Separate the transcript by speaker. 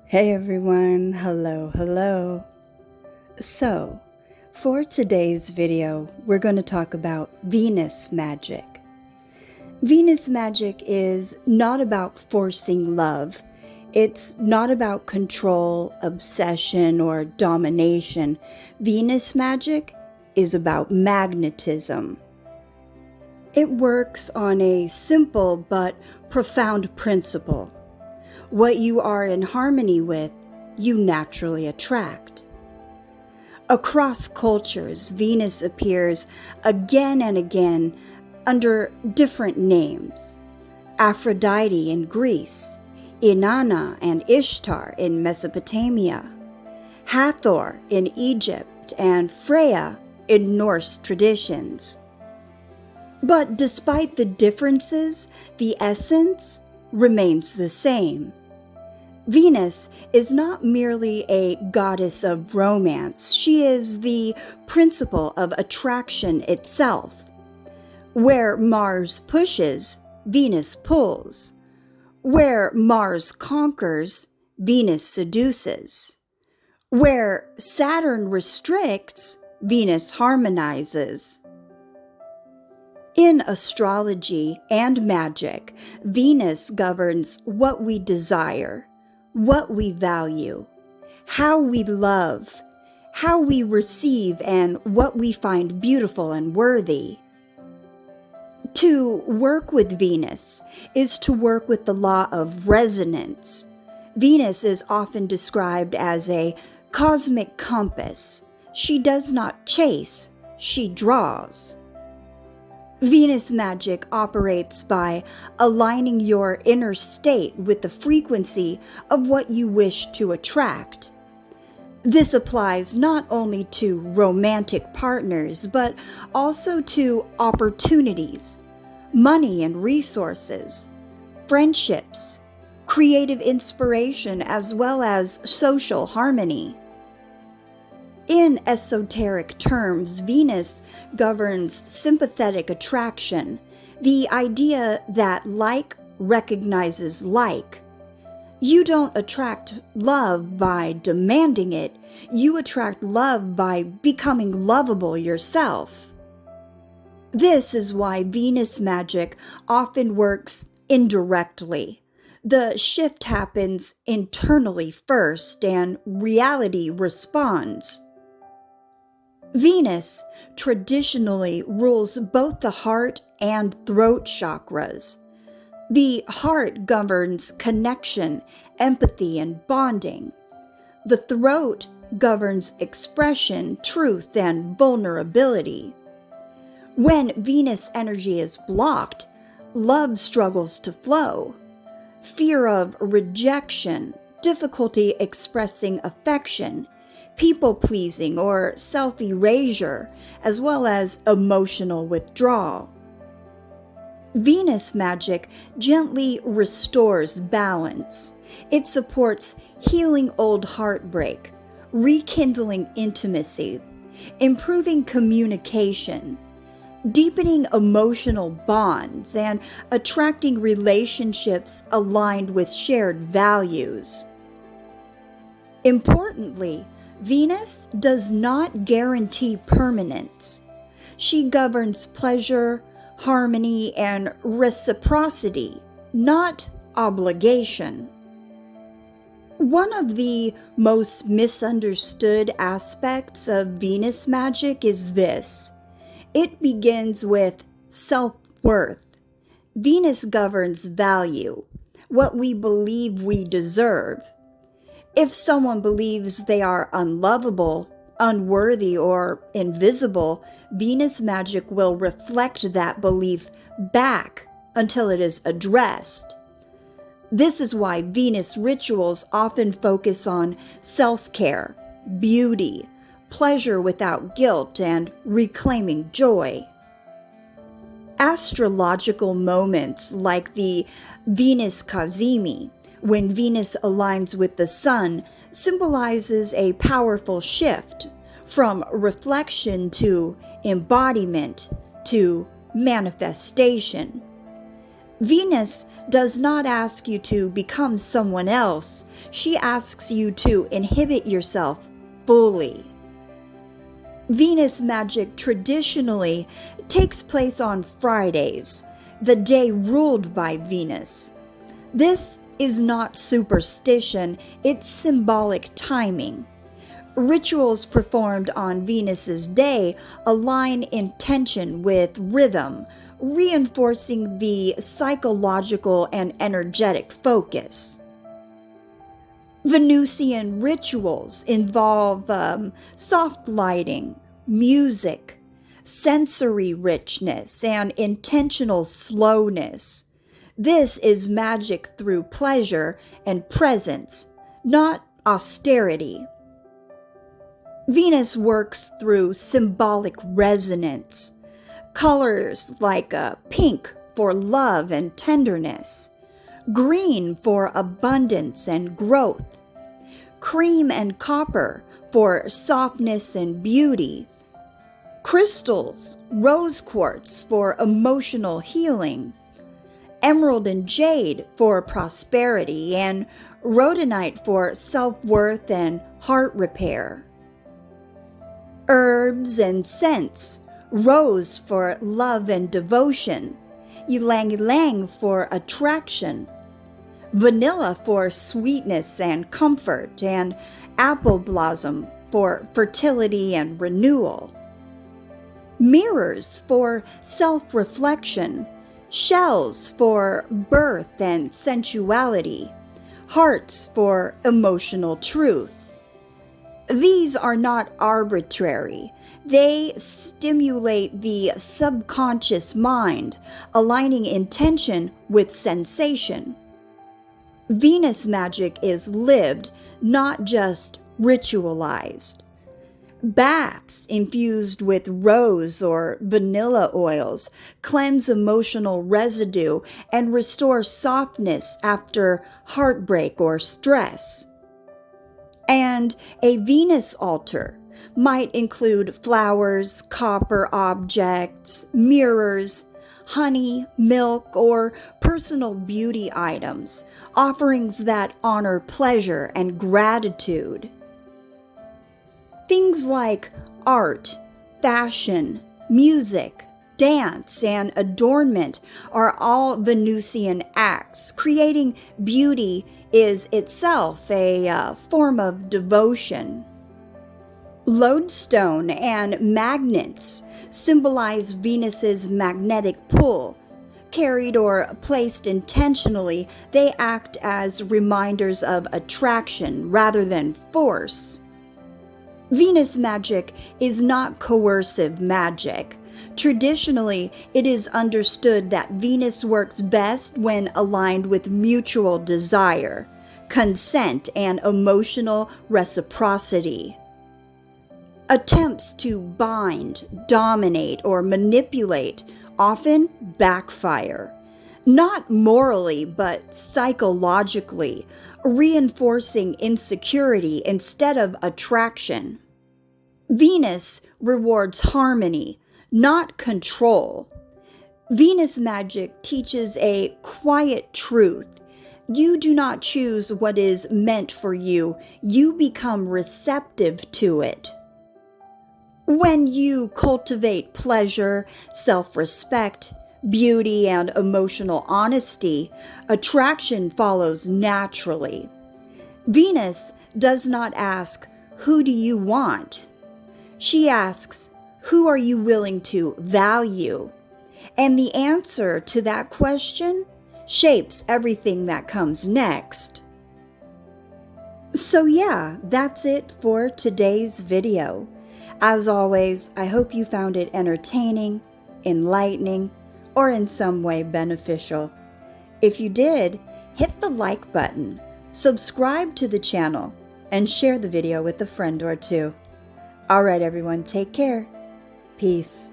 Speaker 1: Hey everyone, hello. So, for today's video, we're going to talk about Venus magic. Venus magic is not about forcing love. It's not about control, obsession, or domination. Venus magic is about magnetism. It works on a simple but profound principle. What you are in harmony with, you naturally attract. Across cultures, Venus appears again and again under different names. Aphrodite in Greece, Inanna and Ishtar in Mesopotamia, Hathor in Egypt, and Freya in Norse traditions. But despite the differences, the essence remains the same. Venus is not merely a goddess of romance. She is the principle of attraction itself. Where Mars pushes, Venus pulls. Where Mars conquers, Venus seduces. Where Saturn restricts, Venus harmonizes. In astrology and magic, Venus governs what we desire, what we value, how we love, how we receive, and what we find beautiful and worthy. To work with Venus is to work with the law of resonance. Venus is often described as a cosmic compass. She does not chase, she draws. Venus magic operates by aligning your inner state with the frequency of what you wish to attract. This applies not only to romantic partners, but also to opportunities, money and resources, friendships, creative inspiration, as well as social harmony. In esoteric terms, Venus governs sympathetic attraction, the idea that like recognizes like. You don't attract love by demanding it, you attract love by becoming lovable yourself. This is why Venus magic often works indirectly. The shift happens internally first, and reality responds. Venus traditionally rules both the heart and throat chakras. The heart governs connection, empathy, and bonding. The throat governs expression, truth, and vulnerability. When Venus energy is blocked, love struggles to flow. Fear of rejection, difficulty expressing affection, people-pleasing or self-erasure, as well as emotional withdrawal. Venus magic gently restores balance. It supports healing old heartbreak, rekindling intimacy, improving communication, deepening emotional bonds, and attracting relationships aligned with shared values. Importantly, Venus does not guarantee permanence. She governs pleasure, harmony, and reciprocity, not obligation. One of the most misunderstood aspects of Venus magic is this. It begins with self-worth. Venus governs value, what we believe we deserve. If someone believes they are unlovable, unworthy, or invisible, Venus magic will reflect that belief back until it is addressed. This is why Venus rituals often focus on self-care, beauty, pleasure without guilt, and reclaiming joy. Astrological moments like the Venus Cazimi, when Venus aligns with the Sun, symbolizes a powerful shift from reflection to embodiment to manifestation. Venus does not ask you to become someone else. She asks you to inhibit yourself fully. Venus magic traditionally takes place on Fridays, the day ruled by Venus. This is not superstition, it's symbolic timing. Rituals performed on Venus's day align intention with rhythm, reinforcing the psychological and energetic focus. Venusian rituals involve soft lighting, music, sensory richness, and intentional slowness. This is magic through pleasure and presence, not austerity. Venus works through symbolic resonance. Colors like pink for love and tenderness, green for abundance and growth, cream and copper for softness and beauty, crystals, rose quartz for emotional healing, emerald and jade for prosperity, and rhodonite for self-worth and heart repair. Herbs and scents, rose for love and devotion, ylang-ylang for attraction, vanilla for sweetness and comfort, and apple blossom for fertility and renewal. Mirrors for self-reflection, shells for birth and sensuality, hearts for emotional truth. These are not arbitrary. They stimulate the subconscious mind, aligning intention with sensation. Venus magic is lived, not just ritualized. Baths infused with rose or vanilla oils cleanse emotional residue and restore softness after heartbreak or stress. And a Venus altar might include flowers, copper objects, mirrors, honey, milk, or personal beauty items, offerings that honor pleasure and gratitude. Things like art, fashion, music, dance, and adornment are all Venusian acts. Creating beauty is itself a form of devotion. Lodestone and magnets symbolize Venus's magnetic pull. Carried or placed intentionally, they act as reminders of attraction rather than force. Venus magic is not coercive magic. Traditionally, it is understood that Venus works best when aligned with mutual desire, consent, and emotional reciprocity. Attempts to bind, dominate, or manipulate often backfire, not morally but psychologically, reinforcing insecurity instead of attraction. Venus rewards harmony, not control. Venus magic teaches a quiet truth. You do not choose what is meant for you, you become receptive to it. When you cultivate pleasure, self-respect, beauty, and emotional honesty, attraction follows naturally. Venus does not ask, "Who do you want?" She asks, "Who are you willing to value?" And the answer to that question shapes everything that comes next. So yeah, that's it for today's video. As always, I hope you found it entertaining, enlightening, or in some way beneficial. If you did, hit the like button, subscribe to the channel, and share the video with a friend or two. Alright everyone, take care. Peace.